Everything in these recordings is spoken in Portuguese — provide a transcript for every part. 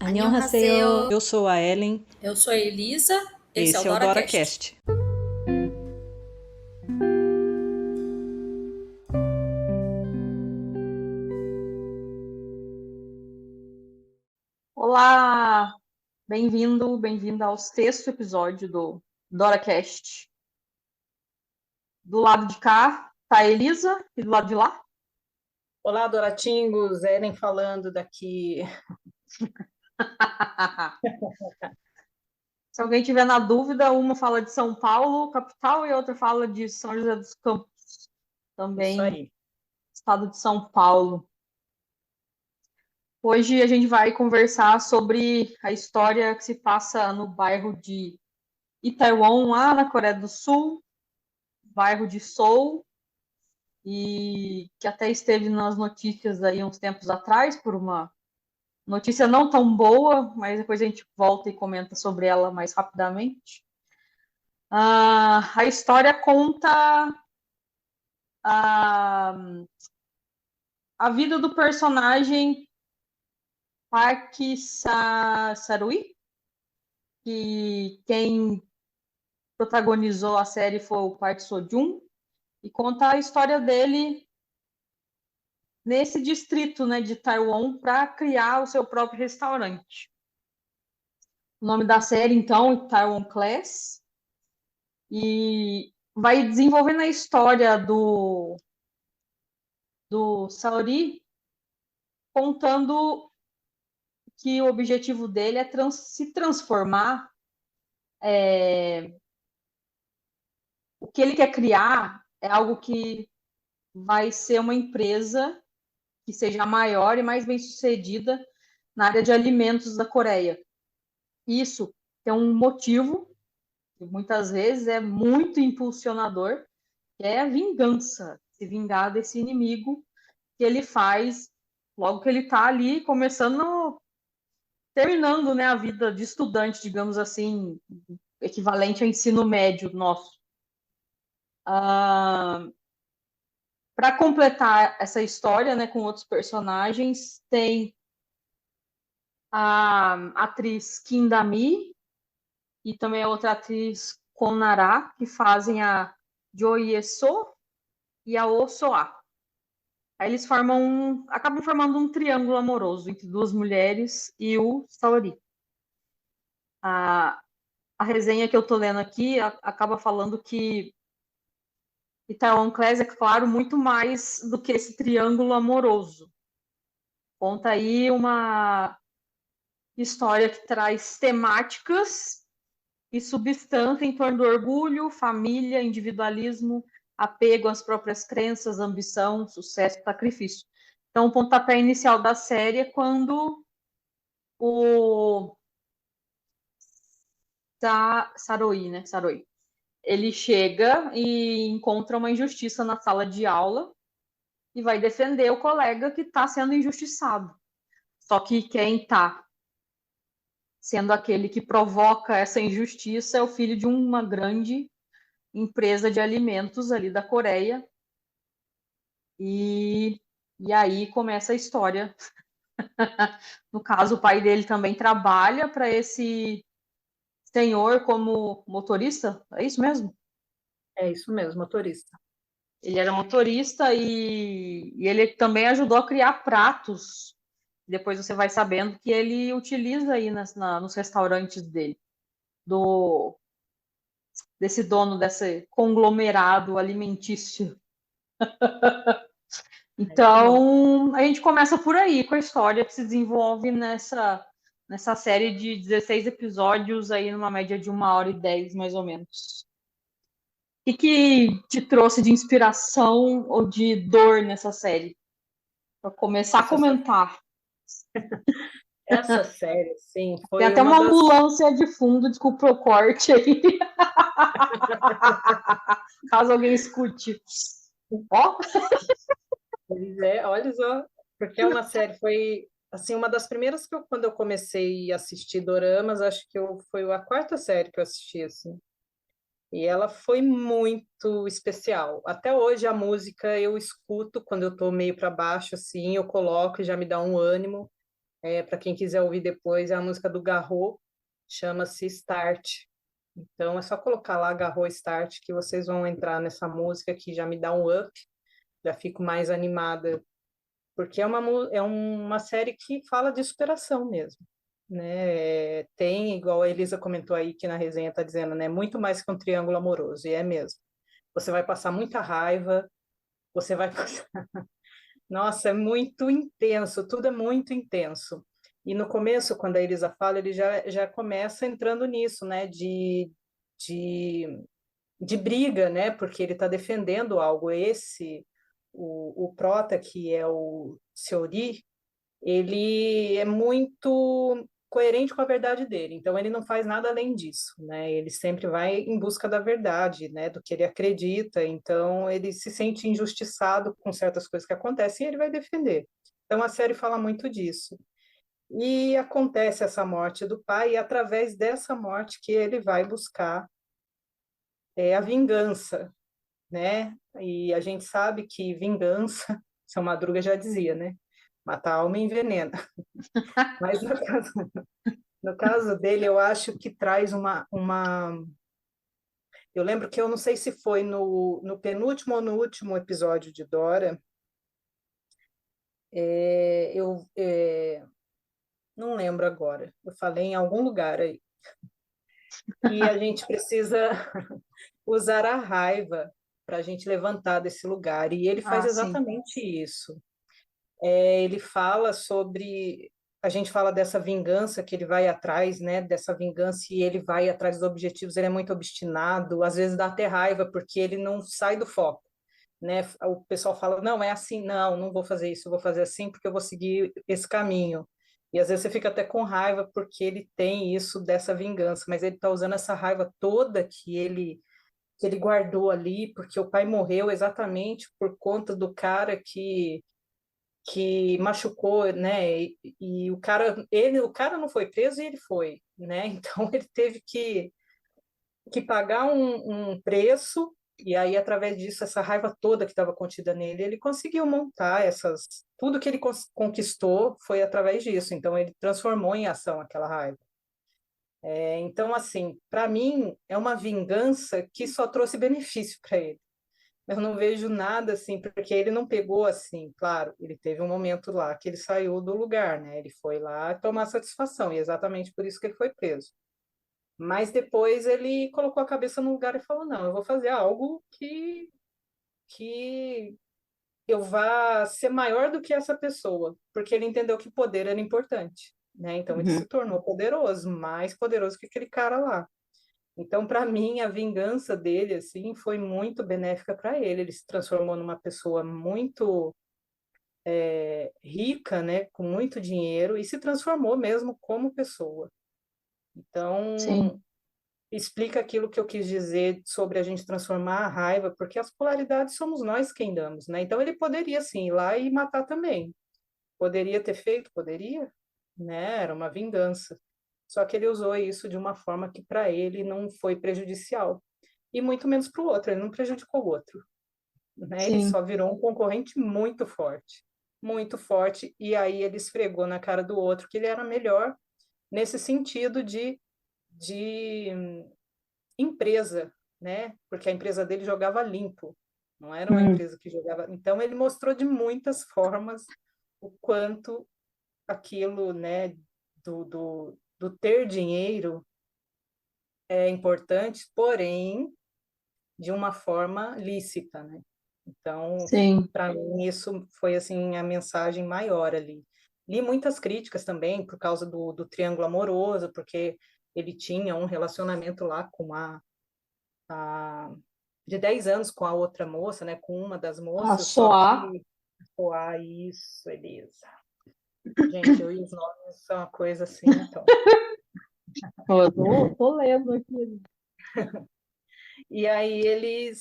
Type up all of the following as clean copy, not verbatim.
안녕하세요. Eu sou a Ellen, Eu sou a Elisa, esse é o esse é o DoraCast. DoraCast. Olá, bem-vindo, bem-vinda ao sexto episódio do DoraCast. Do lado de cá tá a Elisa e do lado de lá. Olá, Doratingos, Eren falando daqui. Se alguém tiver na dúvida, uma fala de São Paulo, capital, e a outra fala de São José dos Campos, Isso também aí. estado de São Paulo. Hoje a gente vai conversar sobre a história que se passa no bairro de Itaewon, lá na Coreia do Sul, bairro de Seoul, e que até esteve nas notícias aí uns tempos atrás, por uma notícia não tão boa, mas depois a gente volta e comenta sobre ela mais rapidamente. A história conta a vida do personagem Park Sarui, que quem protagonizou a série foi o Park Seo-joon, e conta a história dele nesse distrito, né, de Taiwan para criar o seu próprio restaurante. O nome da série, então, é Taiwan Class, e vai desenvolvendo a história do Saori, contando que o objetivo dele é se transformar. O que ele quer criar é algo que vai ser uma empresa que seja maior e mais bem sucedida na área de alimentos da Coreia. Isso tem um motivo, que muitas vezes é muito impulsionador, que é a vingança, se vingar desse inimigo que ele faz logo que ele está ali começando, terminando, né, a vida de estudante, digamos assim, equivalente ao ensino médio nosso. Para completar essa história, né, com outros personagens, tem a atriz Kim Da-mi e também a outra atriz Kwon Nara, que fazem a Jo Ye-so e a Oh So-ah. Aí eles acabam formando um triângulo amoroso entre duas mulheres e o Saori. A resenha que eu tô lendo aqui acaba falando que Itaewon Class é, claro, muito mais do que esse triângulo amoroso. Conta aí uma história que traz temáticas e substância em torno do orgulho, família, individualismo, apego às próprias crenças, ambição, sucesso, sacrifício. Então, o pontapé inicial da série é quando o Saroi, né? Saroi. Ele chega e encontra uma injustiça na sala de aula e vai defender o colega que está sendo injustiçado. Só que quem está sendo aquele que provoca essa injustiça é o filho de uma grande empresa de alimentos ali da Coreia. E aí começa a história. No caso, o pai dele também trabalha para esse senhor como motorista, é isso mesmo? É isso mesmo, motorista. Ele era motorista e ele também ajudou a criar pratos. Depois você vai sabendo que ele utiliza aí nos restaurantes dele, desse dono desse conglomerado alimentício. Então, a gente começa por aí, com a história que se desenvolve nessa série de 16 episódios, aí numa média de 1h10, mais ou menos. O que te trouxe de inspiração ou de dor nessa série? Para começar a comentar. Essa série, sim, Tem foi até uma uma das. ambulância de fundo, desculpa o corte aí. Caso alguém escute. Ó, Pois é, olha só, porque é uma série, foi assim, uma das primeiras que quando eu comecei a assistir doramas, acho que foi a quarta série que eu assisti, assim. E ela foi muito especial. Até hoje a música eu escuto quando eu tô meio para baixo, assim, eu coloco e já me dá um ânimo. Para quem quiser ouvir depois, é a música do Garro, chama-se Start. Então é só colocar lá Garro Start que vocês vão entrar nessa música que já me dá um up, já fico mais animada, porque é uma série que fala de superação mesmo, né? Tem, igual a Elisa comentou aí que na resenha está dizendo, né? Muito mais que um triângulo amoroso, e é mesmo. Você vai passar muita raiva, você vai Nossa, é muito intenso, tudo é muito intenso. E no começo, quando a Elisa fala, ele já começa entrando nisso, né, de, de briga, né, porque ele está defendendo algo. O prota, que é o Seori, ele é muito coerente com a verdade dele, então ele não faz nada além disso, né? Ele sempre vai em busca da verdade, né? Do que ele acredita, então ele se sente injustiçado com certas coisas que acontecem e ele vai defender. Então a série fala muito disso. E acontece essa morte do pai, e através dessa morte que ele vai buscar a vingança, né? E a gente sabe que vingança, São Madruga já dizia, né? Matar a alma envenena. Mas no caso dele, eu acho que traz uma. Eu lembro que eu não sei se foi no penúltimo ou no último episódio de Dora, eu não lembro agora. Eu falei em algum lugar aí que a gente precisa usar a raiva para a gente levantar desse lugar. E ele faz Ah, sim. exatamente isso. Ele fala sobre. A gente fala dessa vingança que ele vai atrás, né? Dessa vingança e ele vai atrás dos objetivos. Ele é muito obstinado, às vezes dá até raiva porque ele não sai do foco, né? O pessoal fala, não, é assim, não, não vou fazer isso, eu vou fazer assim porque eu vou seguir esse caminho. E às vezes você fica até com raiva porque ele tem isso dessa vingança, mas ele está usando essa raiva toda que ele guardou ali, porque o pai morreu exatamente por conta do cara que machucou, né? E o cara não foi preso e ele foi, né? Então ele teve que pagar um preço e aí através disso essa raiva toda que estava contida nele, ele conseguiu montar tudo que ele conquistou foi através disso. Então ele transformou em ação aquela raiva. Então assim, para mim é uma vingança que só trouxe benefício para ele. Eu não vejo nada assim, porque ele não pegou assim, claro, ele teve um momento lá que ele saiu do lugar, né? Ele foi lá tomar satisfação, e é exatamente por isso que ele foi preso. Mas depois ele colocou a cabeça no lugar e falou: não, eu vou fazer algo que eu vá ser maior do que essa pessoa, porque ele entendeu que poder era importante, né? Então ele Uhum. se tornou poderoso, mais poderoso que aquele cara lá. Então, para mim, a vingança dele assim foi muito benéfica para ele. Ele se transformou numa pessoa muito rica, né, com muito dinheiro e se transformou mesmo como pessoa. Sim, Então, explica aquilo que eu quis dizer sobre a gente transformar a raiva, porque as polaridades somos nós quem damos, né? Então, ele poderia sim ir lá e matar também. Poderia ter feito, poderia, né? Era uma vingança. Só que ele usou isso de uma forma que para ele não foi prejudicial e muito menos para o outro, ele não prejudicou o outro, né? Ele sim, só virou um concorrente muito forte, e aí ele esfregou na cara do outro que ele era melhor nesse sentido de empresa, né? Porque a empresa dele jogava limpo, não era uma hum, empresa que jogava. Então ele mostrou de muitas formas o quanto aquilo, né, do ter dinheiro é importante, porém de uma forma lícita, né? Então, sim, para mim, isso foi assim a mensagem maior ali. Li muitas críticas também por causa do triângulo amoroso, porque ele tinha um relacionamento lá com de 10 anos com a outra moça, né? Com uma das a moças, só soar, que, pô, isso, Elisa. Gente, eu e os nomes são uma coisa assim, então. eu tô lendo aqui. E aí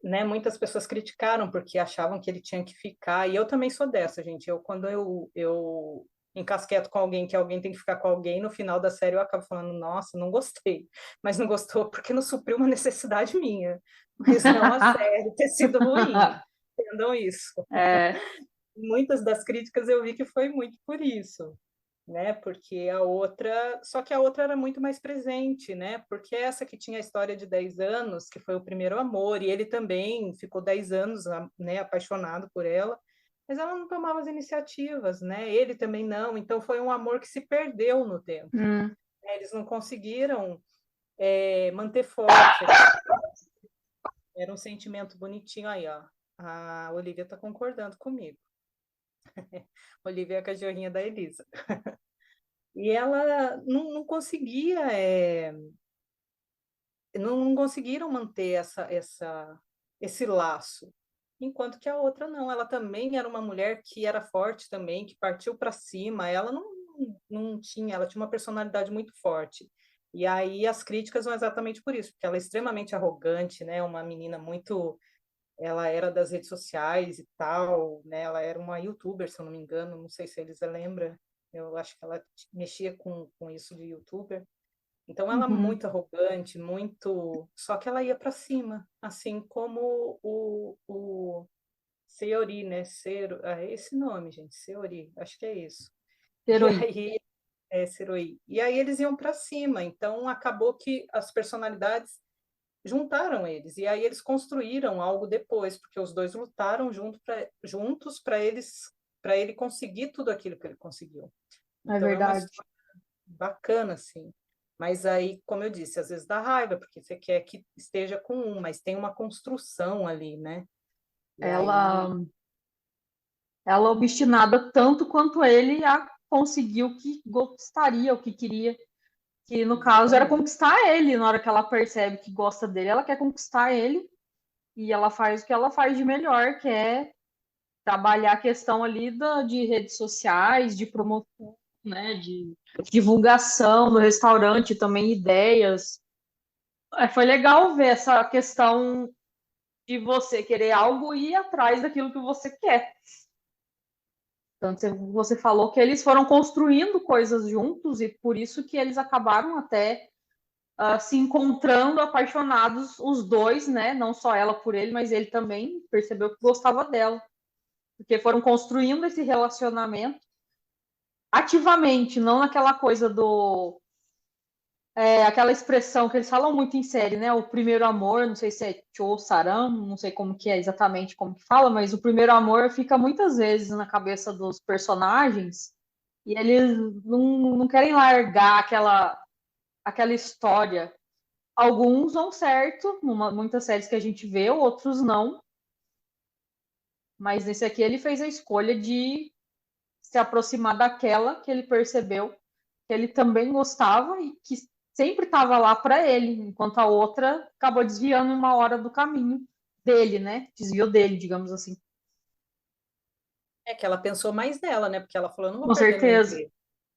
né, muitas pessoas criticaram porque achavam que ele tinha que ficar. E eu também sou dessa, gente. Quando eu encasqueto com alguém, que alguém tem que ficar com alguém, no final da série eu acabo falando, nossa, não gostei. Mas não gostou porque não supriu uma necessidade minha. Mas não a série ter sido ruim. Entendam isso. É, Muitas das críticas eu vi que foi muito por isso. né? Porque a outra, só que a outra era muito mais presente, né? Porque essa que tinha a história de 10 anos, que foi o primeiro amor, e ele também ficou 10 anos, né, apaixonado por ela, mas ela não tomava as iniciativas, né? Ele também não, então foi um amor que se perdeu no tempo, Hum. né? Eles não conseguiram manter forte aqui. Era um sentimento bonitinho aí, ó. A Olivia está concordando comigo. Olivia é a cachorrinha da Elisa. E ela não conseguia, não conseguiram manter esse laço. Enquanto que a outra não, ela também era uma mulher que era forte também, que partiu para cima, ela não tinha, ela tinha uma personalidade muito forte. E aí as críticas são exatamente por isso, porque ela é extremamente arrogante, né? Uma menina muito, ela era das redes sociais e tal, né? Ela era uma youtuber, se eu não me engano, não sei se eles lembram, eu acho que ela mexia com isso de youtuber. Então ela é Uhum. muito arrogante, muito. Só que ela ia para cima, assim como o Seori, né? É esse nome, gente, Seori, acho que é isso. E Heroína. aí, Seroí. E aí eles iam para cima. Então acabou que as personalidades juntaram eles. E aí eles construíram algo depois, porque os dois lutaram juntos para ele conseguir tudo aquilo que ele conseguiu. É Então é uma verdade. história bacana, assim. Mas aí, como eu disse, às vezes dá raiva, porque você quer que esteja com um, mas tem uma construção ali, né? E aí, Ela, ela obstinada tanto quanto ele a conseguir o que gostaria, o que queria. Que no caso era exatamente. conquistar ele. Na hora que ela percebe que gosta dele, ela quer conquistar ele. E ela faz o que ela faz de melhor, que é trabalhar a questão ali de redes sociais, de promoção, né, de divulgação no restaurante, também ideias. Foi legal ver essa questão de você querer algo e ir atrás daquilo que você quer. Tanto você falou que eles foram construindo coisas juntos e por isso que eles acabaram até se encontrando apaixonados, os dois, né? Não só ela por ele, mas ele também percebeu que gostava dela. Porque foram construindo esse relacionamento ativamente, não naquela coisa aquela expressão que eles falam muito em série, né? O primeiro amor, não sei se é Cho Saram, não sei como que é exatamente como que fala, mas o primeiro amor fica muitas vezes na cabeça dos personagens e eles não querem largar aquela história. Alguns vão certo, muitas séries que a gente vê, outros não, mas nesse aqui ele fez a escolha de se aproximar daquela que ele percebeu que ele também gostava e que sempre estava lá para ele, enquanto a outra acabou desviando uma hora do caminho dele, né? Desviou dele, digamos assim. É que ela pensou mais nela, né? Porque ela falou, eu não vou Com perder meu certeza. emprego,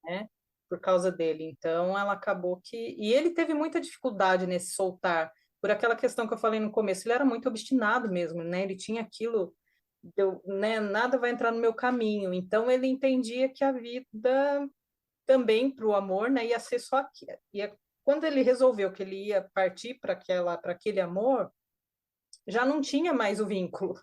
né? Por causa dele. Então ela acabou que. E ele teve muita dificuldade nesse soltar, por aquela questão que eu falei no começo. Ele era muito obstinado mesmo, né? Ele tinha aquilo, né? Nada vai entrar no meu caminho. Então ele entendia que a vida também para o amor, né? Ia ser só aqui. Quando ele resolveu que ele ia partir para aquele amor, já não tinha mais o vínculo,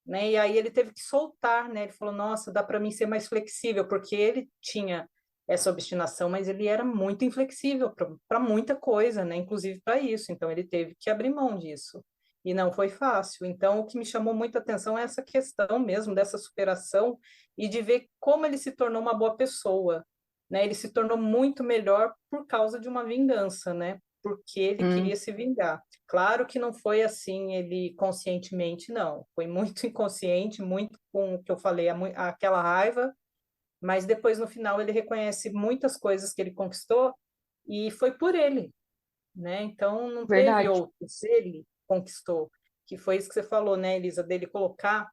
né? E aí ele teve que soltar, né? Ele falou: "Nossa, dá para mim ser mais flexível", porque ele tinha essa obstinação, mas ele era muito inflexível para muita coisa, né? Inclusive para isso. Então ele teve que abrir mão disso. E não foi fácil. Então o que me chamou muita atenção é essa questão mesmo dessa superação e de ver como ele se tornou uma boa pessoa, né? Ele se tornou muito melhor por causa de uma vingança, né? Porque ele Hum, queria se vingar. Claro que não foi assim, ele conscientemente, não. Foi muito inconsciente, muito com o que eu falei, aquela raiva, mas depois, no final, ele reconhece muitas coisas que ele conquistou e foi por ele, né? Então, não teve verdade. outros, ele conquistou. Que foi isso que você falou, né, Elisa, dele colocar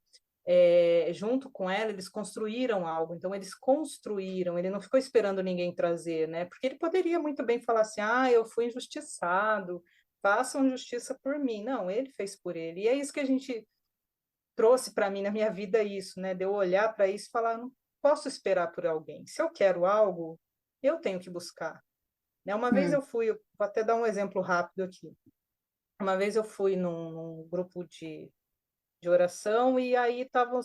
junto com ela, eles construíram algo. Então, eles construíram, ele não ficou esperando ninguém trazer, né? Porque ele poderia muito bem falar assim: ah, eu fui injustiçado, façam justiça por mim. Não, ele fez por ele. E é isso que a gente trouxe para mim na minha vida, isso, né? De eu olhar para isso e falar: não posso esperar por alguém. Se eu quero algo, eu tenho que buscar. Né? Uma vez Hum, eu fui, vou até dar um exemplo rápido aqui. Uma vez eu fui num grupo de oração e aí estavam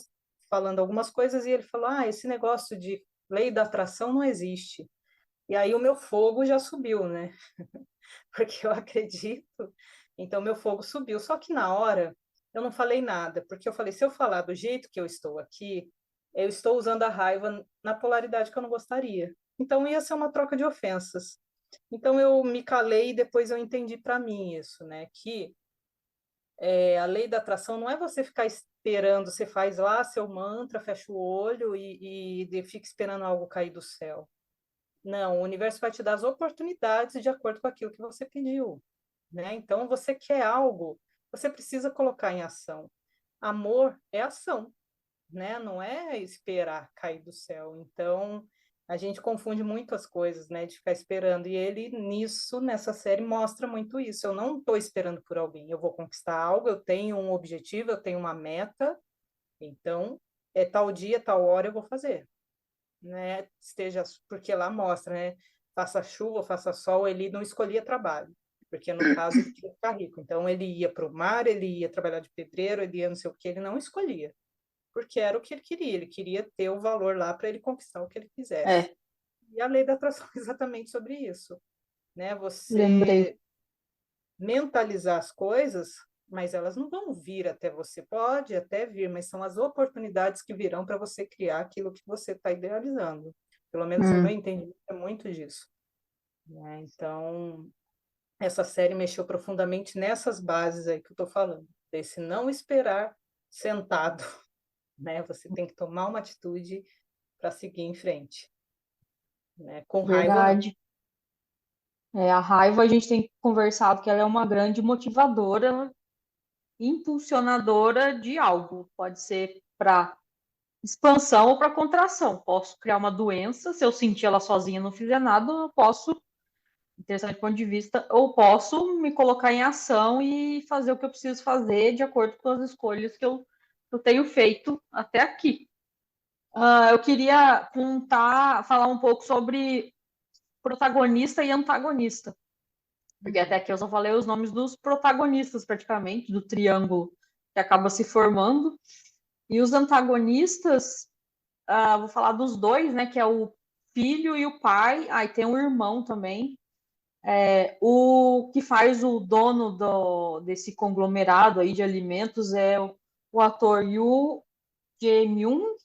falando algumas coisas e ele falou: ah, esse negócio de lei da atração não existe. E aí o meu fogo já subiu, né? Porque eu acredito. Então, meu fogo subiu. Só que na hora, eu não falei nada, porque eu falei, se eu falar do jeito que eu estou aqui, eu estou usando a raiva na polaridade que eu não gostaria. Então, ia ser uma troca de ofensas. Então, eu me calei e depois eu entendi para mim isso, né? Que a lei da atração não é você ficar esperando, você faz lá seu mantra, fecha o olho e fica esperando algo cair do céu. Não, o universo vai te dar as oportunidades de acordo com aquilo que você pediu, né? Então, você quer algo, você precisa colocar em ação. Amor é ação, né? Não é esperar cair do céu. Então, a gente confunde muito as coisas, né? De ficar esperando. E ele, nessa série, mostra muito isso. Eu não estou esperando por alguém. Eu vou conquistar algo, eu tenho um objetivo, eu tenho uma meta. Então, é tal dia, tal hora eu vou fazer, né? Esteja, porque lá mostra, né? Faça chuva, faça sol, ele não escolhia trabalho, porque no caso ele queria ficar rico. Então, ele ia para o mar, ele ia trabalhar de pedreiro, ele ia não sei o que, ele não escolhia porque era o que ele queria ter o valor lá para ele conquistar o que ele quisesse. É, E a lei da atração é exatamente sobre isso, né? lembrei. Você mentalizar as coisas, mas elas não vão vir até você. Pode até vir, mas são as oportunidades que virão para você criar aquilo que você está idealizando. Pelo menos no meu Hum, entendimento é muito disso, né? Então, essa série mexeu profundamente nessas bases aí que eu estou falando, desse não esperar sentado, né? Você tem que tomar uma atitude para seguir em frente, né? Com raiva ou não. verdade. A raiva a gente tem conversado que ela é uma grande motivadora, impulsionadora de algo. Pode ser para expansão ou para contração. Posso criar uma doença, se eu sentir ela sozinha e não fizer nada, eu posso, interessante do ponto de vista, ou posso me colocar em ação e fazer o que eu preciso fazer de acordo com as escolhas que eu tenho feito até aqui. Eu queria falar um pouco sobre protagonista e antagonista, porque até Uhum. aqui eu só falei os nomes dos protagonistas, praticamente, do triângulo que acaba se formando. E os antagonistas, vou falar dos dois, né? Que é o filho e o pai. Aí tem um irmão também. O que faz o dono desse conglomerado aí de alimentos é o ator Yoo Jae-myung.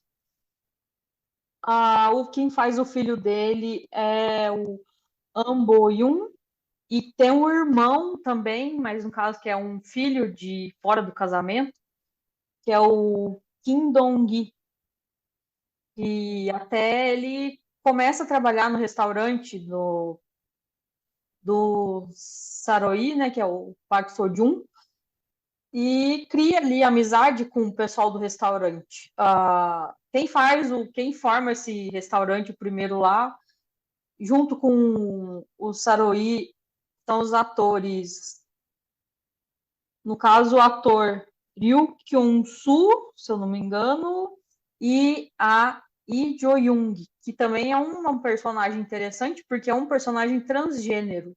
Quem faz o filho dele é o An Bo-yoon. E tem um irmão também, mas no caso que é um filho de fora do casamento, que é o Kim Dong-gi. E até ele começa a trabalhar no restaurante do Saroi, né, que é o Park Seo-joon, e cria ali amizade com o pessoal do restaurante. Quem forma esse restaurante o primeiro lá, junto com o Saroi, são os atores. No caso, o ator Ryu Kyung-soo, se eu não me engano, e a Lee Jo-young, que também é um personagem interessante, porque é um personagem transgênero.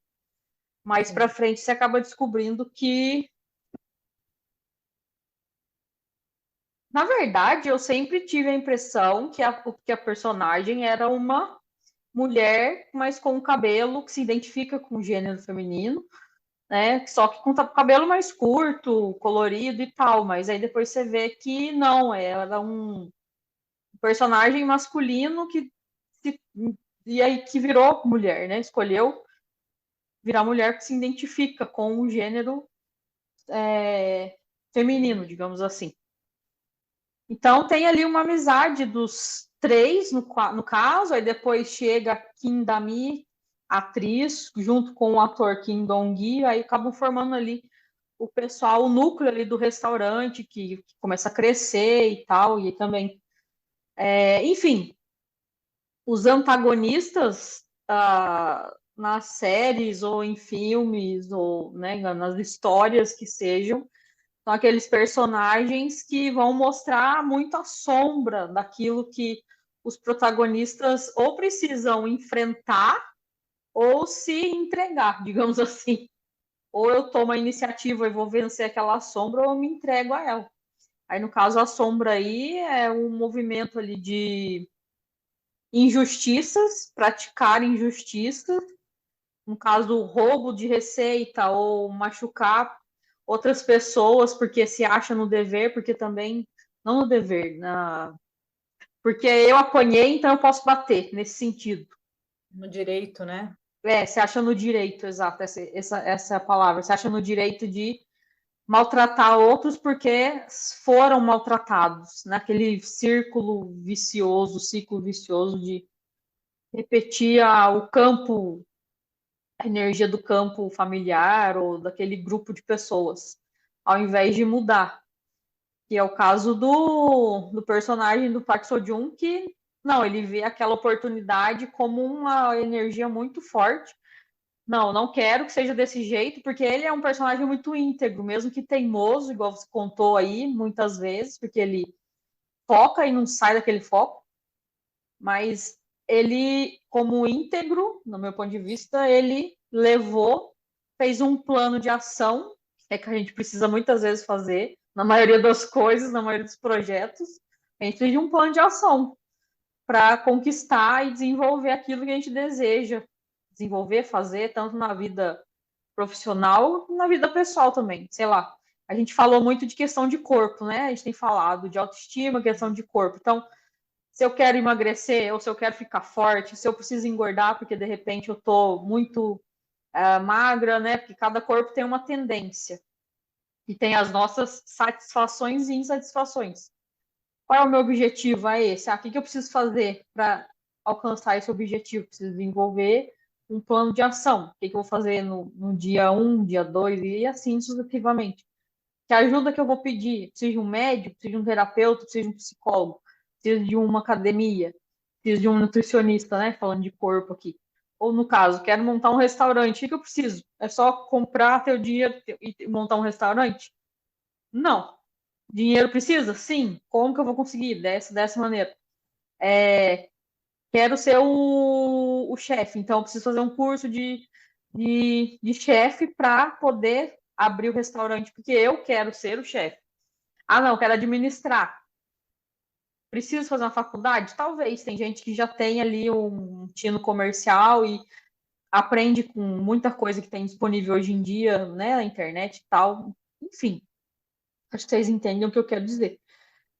Mais pra Sim. frente você acaba descobrindo que, na verdade, eu sempre tive a impressão que a personagem era uma mulher, mas com um cabelo que se identifica com o gênero feminino, né? Só que com o cabelo mais curto, colorido e tal, mas aí depois você vê que não, era um personagem masculino se, e aí que virou mulher, né? Escolheu virar mulher que se identifica com o gênero feminino, digamos assim. Então tem ali uma amizade dos três, no caso, aí depois chega Kim Da-mi, atriz, junto com o ator Kim Dong-gi, aí acabam formando ali o pessoal, o núcleo ali do restaurante que começa a crescer e tal, e também, enfim, os antagonistas nas séries ou em filmes ou, né, nas histórias que sejam, são aqueles personagens que vão mostrar muito a sombra daquilo que os protagonistas ou precisam enfrentar ou se entregar, digamos assim. Ou eu tomo a iniciativa e vou vencer aquela sombra, ou eu me entrego a ela. Aí, no caso, a sombra aí é um movimento ali injustiças, praticar injustiças, no caso, roubo de receita ou machucar outras pessoas porque se acha no dever, porque também, não no dever, porque eu apanhei, então eu posso bater, nesse sentido. No direito, né? Se acha no direito, exato, essa é a palavra, se acha no direito de maltratar outros porque foram maltratados, naquele ciclo vicioso de repetir o campo, a energia do campo familiar ou daquele grupo de pessoas, ao invés de mudar. Que é o caso do personagem do Park Seo-joon, que não, ele vê aquela oportunidade como uma energia muito forte. Não, não quero que seja desse jeito, porque ele é um personagem muito íntegro, mesmo que teimoso, igual você contou aí muitas vezes, porque ele foca e não sai daquele foco, mas ele, como íntegro, no meu ponto de vista, ele levou, fez um plano de ação, que a gente precisa muitas vezes fazer, na maioria das coisas, na maioria dos projetos, a gente precisa de um plano de ação para conquistar e desenvolver aquilo que a gente deseja desenvolver, fazer, tanto na vida profissional e na vida pessoal também, sei lá. A gente falou muito de questão de corpo, né? A gente tem falado de autoestima, questão de corpo. Então, se eu quero emagrecer ou se eu quero ficar forte, se eu preciso engordar porque de repente eu tô muito magra, né? Porque cada corpo tem uma tendência e tem as nossas satisfações e insatisfações. Qual é o meu objetivo? É esse. O que eu preciso fazer para alcançar esse objetivo? Preciso desenvolver um plano de ação. O que eu vou fazer no dia 1, dia 2 e assim sucessivamente. Que ajuda que eu vou pedir? Preciso de um médico, preciso de um terapeuta, preciso de um psicólogo, preciso de uma academia, preciso de um nutricionista, né? Falando de corpo aqui. Ou no caso, quero montar um restaurante. O que eu preciso? É só comprar, ter o dinheiro e montar um restaurante? Não. Dinheiro precisa? Sim. Como que eu vou conseguir? Dessa maneira. Quero ser o chefe, então eu preciso fazer um curso de chefe para poder abrir o restaurante, porque eu quero ser o chefe. Não, quero administrar. Preciso fazer uma faculdade? Talvez. Tem gente que já tem ali um tino comercial e aprende com muita coisa que tem disponível hoje em dia, né, na internet e tal. Enfim, acho que vocês entendem o que eu quero dizer.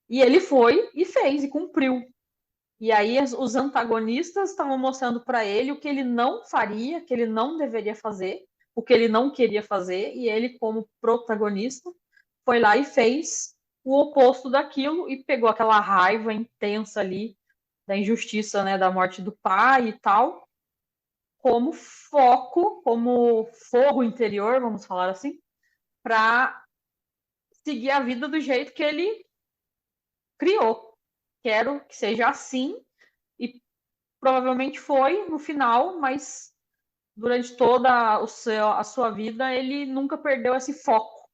E ele foi e fez e cumpriu. E aí os antagonistas estavam mostrando para ele o que ele não faria, que ele não deveria fazer, o que ele não queria fazer, e ele, como protagonista, foi lá e fez o oposto daquilo e pegou aquela raiva intensa ali da injustiça, né, da morte do pai e tal, como foco, como fogo interior, vamos falar assim, para seguir a vida do jeito que ele criou. Quero que seja assim e provavelmente foi no final, mas durante toda a sua vida ele nunca perdeu esse foco.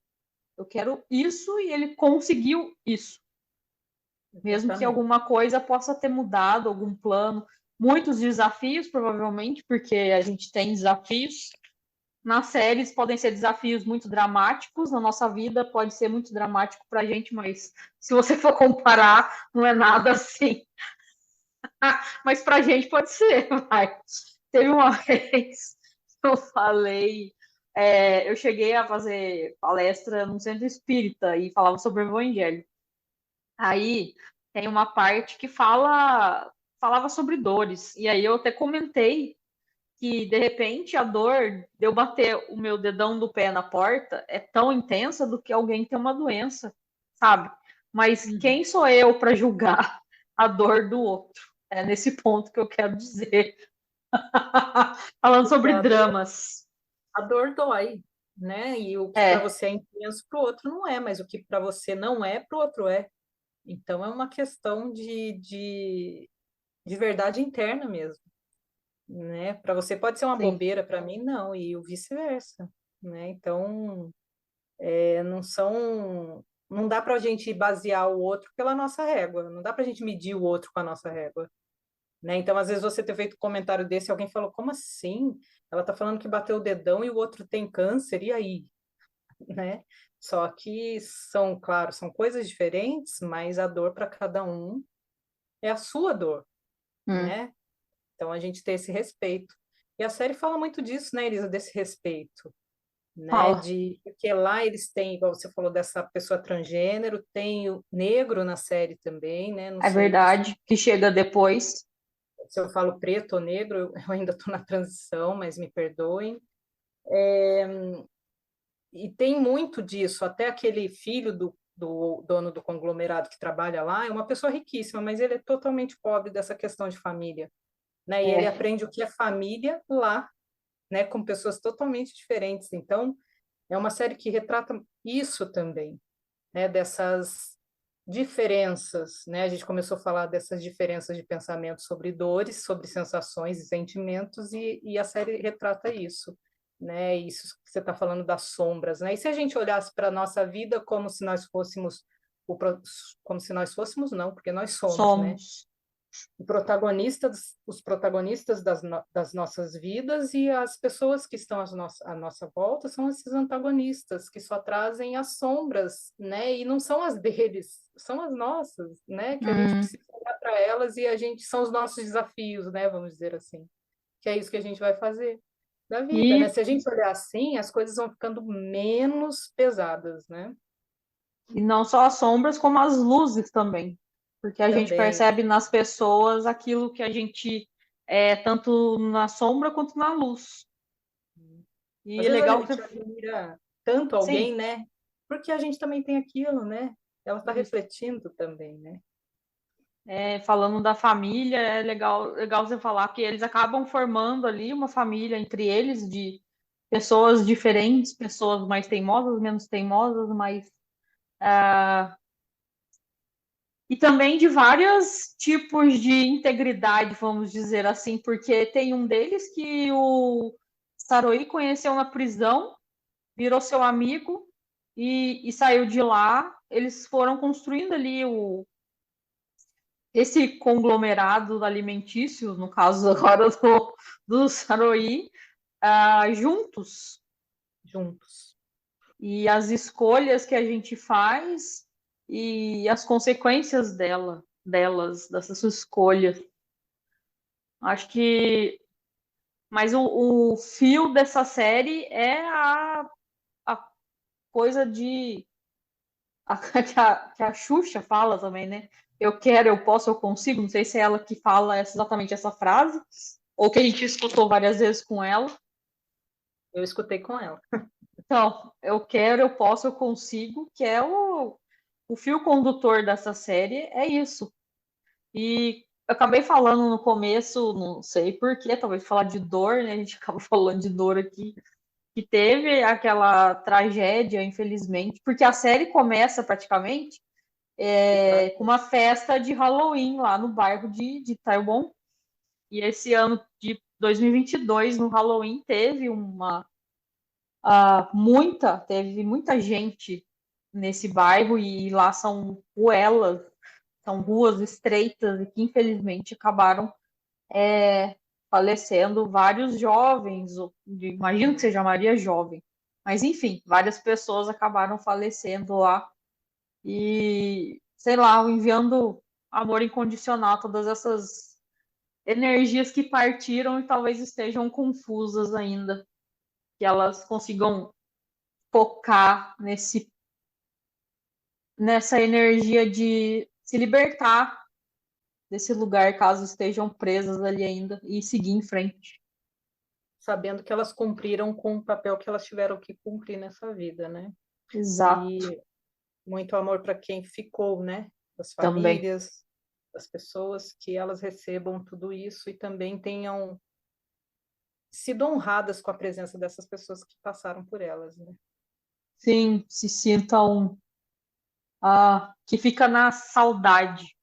Eu quero isso e ele conseguiu isso. Mesmo que Exatamente. alguma coisa possa ter mudado, algum plano, muitos desafios, provavelmente, porque a gente tem desafios. Nas séries podem ser desafios muito dramáticos, na nossa vida pode ser muito dramático para a gente, mas se você for comparar, não é nada assim. Mas para a gente pode ser, vai. Teve uma vez que eu falei, eu cheguei a fazer palestra no centro espírita e falava sobre o evangelho. Aí tem uma parte que falava sobre dores. E aí eu até comentei que, de repente, a dor de eu bater o meu dedão do pé na porta é tão intensa do que alguém ter uma doença, sabe? Mas quem sou eu para julgar a dor do outro? É nesse ponto que eu quero dizer. Falando Porque sobre dramas. a dor dói, né? E o que para É, você é intenso, para o outro não é, mas o que para você não é, para o outro é. Então é uma questão de verdade interna mesmo, né? Para você pode ser uma sim, bobeira, para mim não, e o vice-versa, né? Então não são, não dá para a gente basear o outro pela nossa régua, não dá para a gente medir o outro com a nossa régua, né? Então às vezes você ter feito um comentário desse, alguém falou, como assim? Ela tá falando que bateu o dedão e o outro tem câncer, e aí? Né? Só que são, claro, são coisas diferentes, mas a dor para cada um é a sua dor, né? Então a gente tem esse respeito. E a série fala muito disso, né, Elisa, desse respeito, né? Fala. De porque lá eles têm, igual você falou dessa pessoa transgênero, tem o negro na série também, né? Não É sei verdade, que chega depois. se eu falo preto ou negro, eu ainda estou na transição, mas me perdoem. E tem muito disso, até aquele filho do dono do conglomerado que trabalha lá é uma pessoa riquíssima, mas ele é totalmente pobre dessa questão de família, né? E ele É. aprende o que é família lá, né? Com pessoas totalmente diferentes. Então, é uma série que retrata isso também, né? Dessas diferenças, né? A gente começou a falar dessas diferenças de pensamento sobre dores, sobre sensações e sentimentos, e a série retrata isso, né? Isso que você está falando das sombras, né? E se a gente olhasse para a nossa vida como se nós fôssemos como se nós fôssemos, não, porque nós somos, né? Somos. Os protagonistas das nossas vidas e as pessoas que estão à nossa volta são esses antagonistas que só trazem as sombras, né? E não são as deles, são as nossas, né? Que a gente Hum. precisa olhar para elas e a gente são os nossos desafios, né? Vamos dizer assim, que é isso que a gente vai fazer da vida, né? E, Se a gente olhar assim, as coisas vão ficando menos pesadas, né? e não só as sombras, como as luzes também. Porque a gente Também. percebe nas pessoas aquilo que a gente é, tanto na sombra quanto na luz. E Às é vezes a legal que gente admira tanto sim, alguém, né? Porque a gente também tem aquilo, né? Ela está isso. refletindo também, né? É, falando da família, é legal você falar que eles acabam formando ali uma família entre eles de pessoas diferentes, pessoas mais teimosas, menos teimosas, mais e também de vários tipos de integridade, vamos dizer assim, porque tem um deles que o Saruí conheceu na prisão, virou seu amigo e saiu de lá. Eles foram construindo ali esse conglomerado alimentício, no caso agora do Saruí, juntos. Juntos. E as escolhas que a gente faz e as consequências delas, dessas escolhas. Acho que. Mas o fio dessa série é a coisa de. Que a Xuxa fala também, né? Eu quero, eu posso, eu consigo. Não sei se é ela que fala exatamente essa frase, ou que a gente escutou várias vezes com ela. Eu escutei com ela. Então, eu quero, eu posso, eu consigo, que é o fio condutor dessa série, é isso. E eu acabei falando no começo, não sei por quê, talvez falar de dor, né? A gente acaba falando de dor aqui, que teve aquela tragédia, infelizmente, porque a série começa praticamente com uma festa de Halloween lá no bairro de Taiwan. E esse ano de 2022, no Halloween, teve muita gente nesse bairro e lá são ruas estreitas e que infelizmente acabaram falecendo vários jovens, imagino que seja Maria jovem, mas enfim, várias pessoas acabaram falecendo lá e, sei lá, enviando amor incondicional a todas essas energias que partiram e talvez estejam confusas ainda, que elas consigam focar nessa energia de se libertar desse lugar, caso estejam presas ali ainda, e seguir em frente. Sabendo que elas cumpriram com o papel que elas tiveram que cumprir nessa vida, né? Exato, E muito amor para quem ficou, né? Das também. famílias, das pessoas, que elas recebam tudo isso e também tenham sido honradas com a presença dessas pessoas que passaram por elas, né? Sim, se sintam que fica na saudade.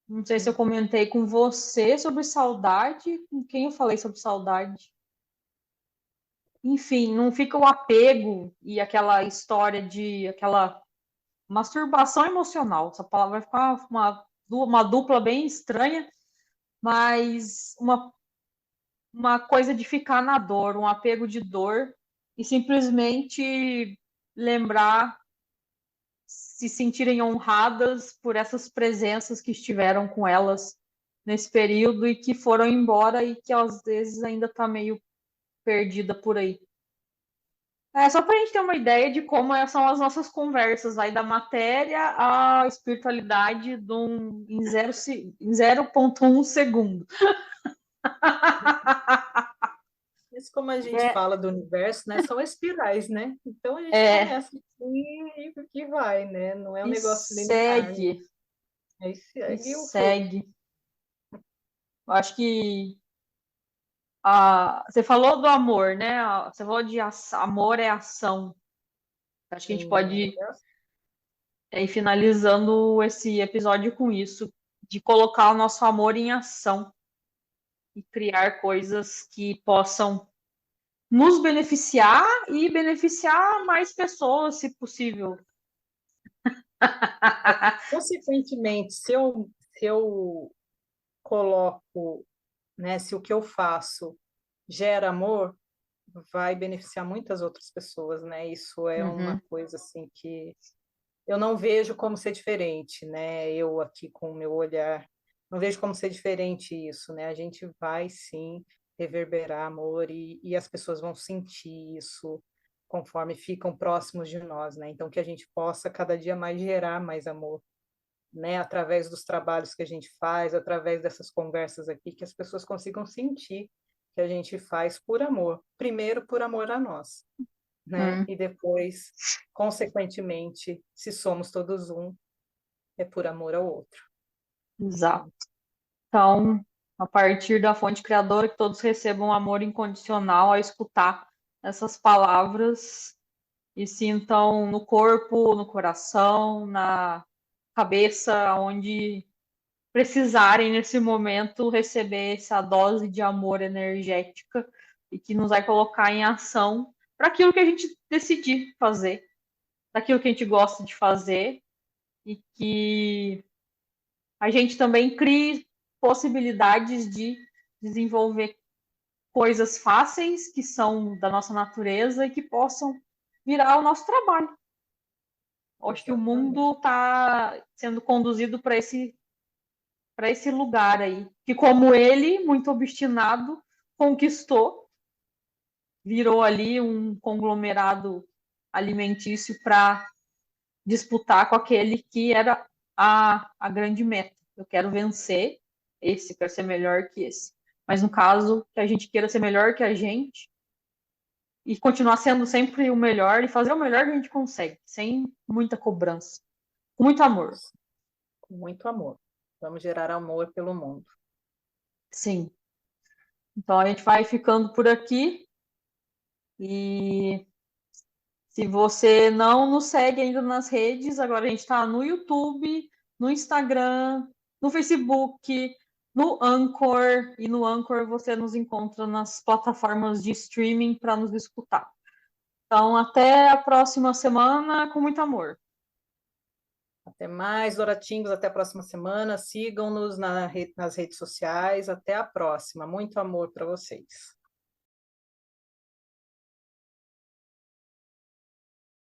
Não sei se eu comentei com você sobre saudade, com quem eu falei sobre saudade. Enfim, não fica o apego e aquela história de aquela masturbação emocional. Essa palavra vai ficar uma dupla bem estranha, mas uma coisa de ficar na dor, um apego de dor e simplesmente lembrar, se sentirem honradas por essas presenças que estiveram com elas nesse período e que foram embora e que às vezes ainda está meio perdida por aí. É só para a gente ter uma ideia de como são as nossas conversas, aí da matéria à espiritualidade em 0,1 segundo. Mas como a gente É, fala do universo, né, são espirais, né? Então a gente é, começa assim e vai, né? Não é um e negócio linear, né? segue, Aí e segue o fluxo. segue. Eu acho que você falou do amor, né? Você falou de amor é ação. Acho que a gente Sim, pode ir finalizando esse episódio com isso, de colocar o nosso amor em ação e criar coisas que possam nos beneficiar e beneficiar mais pessoas, se possível. consequentemente, se eu coloco, né, se o que eu faço gera amor, vai beneficiar muitas outras pessoas, né? Isso é uma Uhum, coisa assim que eu não vejo como ser diferente, né? Eu aqui com o meu olhar, não vejo como ser diferente isso, né? A gente vai sim reverberar amor e as pessoas vão sentir isso conforme ficam próximos de nós, né? Então que a gente possa cada dia mais gerar mais amor, né? Através dos trabalhos que a gente faz, através dessas conversas aqui, que as pessoas consigam sentir que a gente faz por amor, primeiro por amor a nós, né? uhum, E depois, consequentemente, se somos todos um, é por amor ao outro. exato. Então, a partir da fonte criadora, que todos recebam amor incondicional ao escutar essas palavras e sintam no corpo, no coração, na cabeça, onde precisarem nesse momento receber essa dose de amor energética e que nos vai colocar em ação para aquilo que a gente decidir fazer, daquilo que a gente gosta de fazer e que a gente também crie possibilidades de desenvolver coisas fáceis que são da nossa natureza e que possam virar o nosso trabalho. Acho que o Exatamente. mundo está sendo conduzido para esse lugar aí, que como ele, muito obstinado, conquistou, virou ali um conglomerado alimentício para disputar com aquele que era a grande meta. Eu quero vencer esse, quero ser melhor que esse. Mas no caso, que a gente queira ser melhor que a gente e continuar sendo sempre o melhor e fazer o melhor que a gente consegue, sem muita cobrança, com muito amor. Com muito amor. Vamos gerar amor pelo mundo. Sim. Então a gente vai ficando por aqui e se você não nos segue ainda nas redes, agora a gente está no YouTube, no Instagram, no Facebook, no Anchor, e no Anchor você nos encontra nas plataformas de streaming para nos escutar. Então, até a próxima semana, com muito amor. Até mais, Doratingos. Até a próxima semana. Sigam-nos nas redes sociais. Até a próxima. Muito amor para vocês.